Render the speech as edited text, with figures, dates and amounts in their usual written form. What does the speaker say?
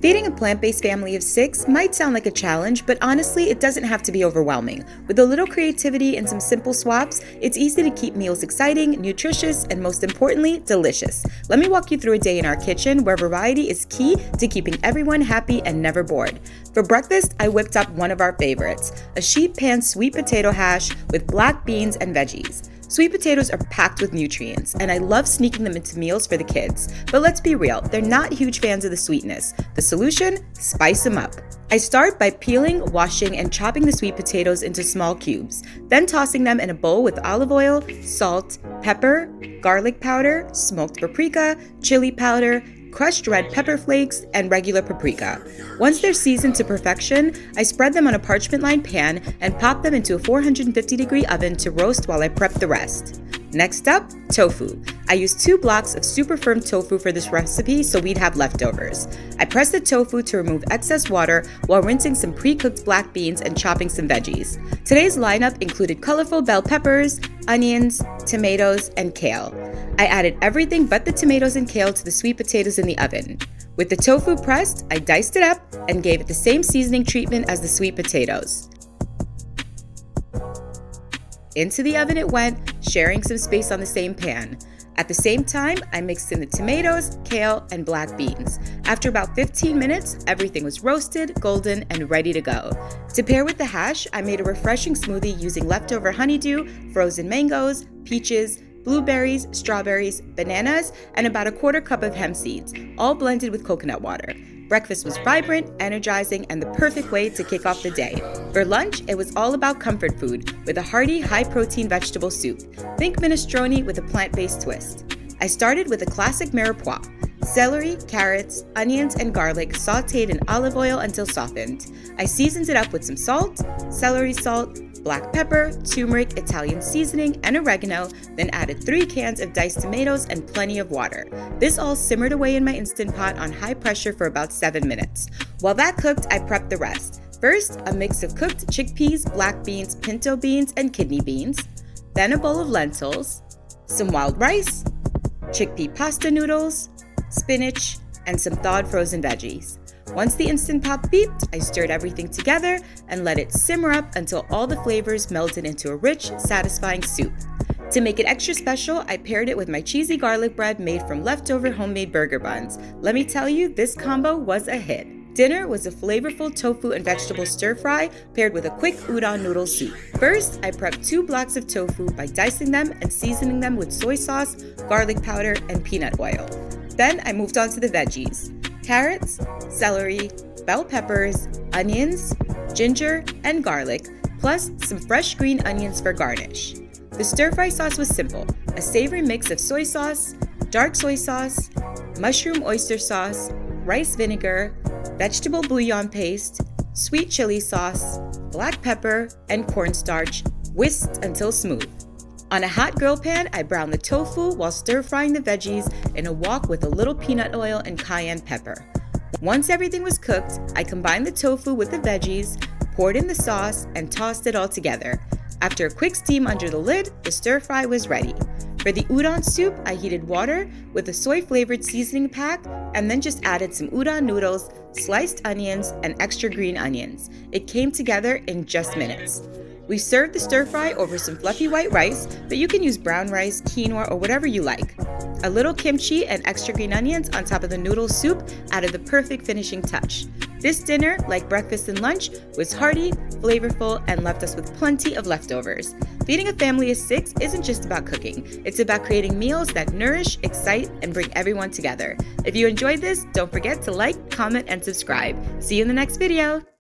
Feeding a plant-based family of 6 might sound like a challenge, but honestly, it doesn't have to be overwhelming. With a little creativity and some simple swaps, it's easy to keep meals exciting, nutritious, and most importantly, delicious. Let me walk you through a day in our kitchen where variety is key to keeping everyone happy and never bored. For breakfast, I whipped up one of our favorites, a sheet pan sweet potato hash with black beans and veggies. Sweet potatoes are packed with nutrients, and I love sneaking them into meals for the kids. But let's be real, they're not huge fans of the sweetness. The solution? Spice them up. I start by peeling, washing, and chopping the sweet potatoes into small cubes, then tossing them in a bowl with olive oil, salt, pepper, garlic powder, smoked paprika, chili powder, crushed red pepper flakes, and regular paprika. Once they're seasoned to perfection, I spread them on a parchment-lined pan and pop them into a 450-degree oven to roast while I prep the rest. Next up, tofu. I used 2 blocks of super firm tofu for this recipe so we'd have leftovers. I pressed the tofu to remove excess water while rinsing some pre-cooked black beans and chopping some veggies. Today's lineup included colorful bell peppers, onions, tomatoes, and kale. I added everything but the tomatoes and kale to the sweet potatoes in the oven. With the tofu pressed, I diced it up and gave it the same seasoning treatment as the sweet potatoes. Into the oven it went, sharing some space on the same pan. At the same time, I mixed in the tomatoes, kale, and black beans. After about 15 minutes, everything was roasted, golden, and ready to go. To pair with the hash, I made a refreshing smoothie using leftover honeydew, frozen mangoes, peaches, blueberries, strawberries, bananas, and about a 1/4 cup of hemp seeds, all blended with coconut water. Breakfast was vibrant, energizing, and the perfect way to kick off the day. For lunch, it was all about comfort food with a hearty, high-protein vegetable soup. Think minestrone with a plant-based twist. I started with a classic mirepoix: celery, carrots, onions, and garlic sautéed in olive oil until softened. I seasoned it up with some salt, celery salt, black pepper, turmeric, Italian seasoning, and oregano, then added 3 cans of diced tomatoes and plenty of water. This all simmered away in my Instant Pot on high pressure for about 7 minutes. While that cooked, I prepped the rest. First, a mix of cooked chickpeas, black beans, pinto beans, and kidney beans, then a bowl of lentils, some wild rice, chickpea pasta noodles, spinach, and some thawed frozen veggies. Once the Instant Pot beeped, I stirred everything together and let it simmer up until all the flavors melted into a rich, satisfying soup. To make it extra special, I paired it with my cheesy garlic bread made from leftover homemade burger buns. Let me tell you, this combo was a hit. Dinner was a flavorful tofu and vegetable stir-fry paired with a quick udon noodle soup. First, I prepped 2 blocks of tofu by dicing them and seasoning them with soy sauce, garlic powder, and peanut oil. Then I moved on to the veggies: carrots, celery, bell peppers, onions, ginger, and garlic, plus some fresh green onions for garnish. The stir-fry sauce was simple: a savory mix of soy sauce, dark soy sauce, mushroom oyster sauce, rice vinegar, vegetable bouillon paste, sweet chili sauce, black pepper, and cornstarch, whisked until smooth. On a hot grill pan, I browned the tofu while stir-frying the veggies in a wok with a little peanut oil and cayenne pepper. Once everything was cooked, I combined the tofu with the veggies, poured in the sauce, and tossed it all together. After a quick steam under the lid, the stir-fry was ready. For the udon soup, I heated water with a soy-flavored seasoning pack and then just added some udon noodles, sliced onions, and extra green onions. It came together in just minutes. We served the stir-fry over some fluffy white rice, but you can use brown rice, quinoa, or whatever you like. A little kimchi and extra green onions on top of the noodle soup added the perfect finishing touch. This dinner, like breakfast and lunch, was hearty, flavorful, and left us with plenty of leftovers. Feeding a family of 6 isn't just about cooking. It's about creating meals that nourish, excite, and bring everyone together. If you enjoyed this, don't forget to like, comment, and subscribe. See you in the next video.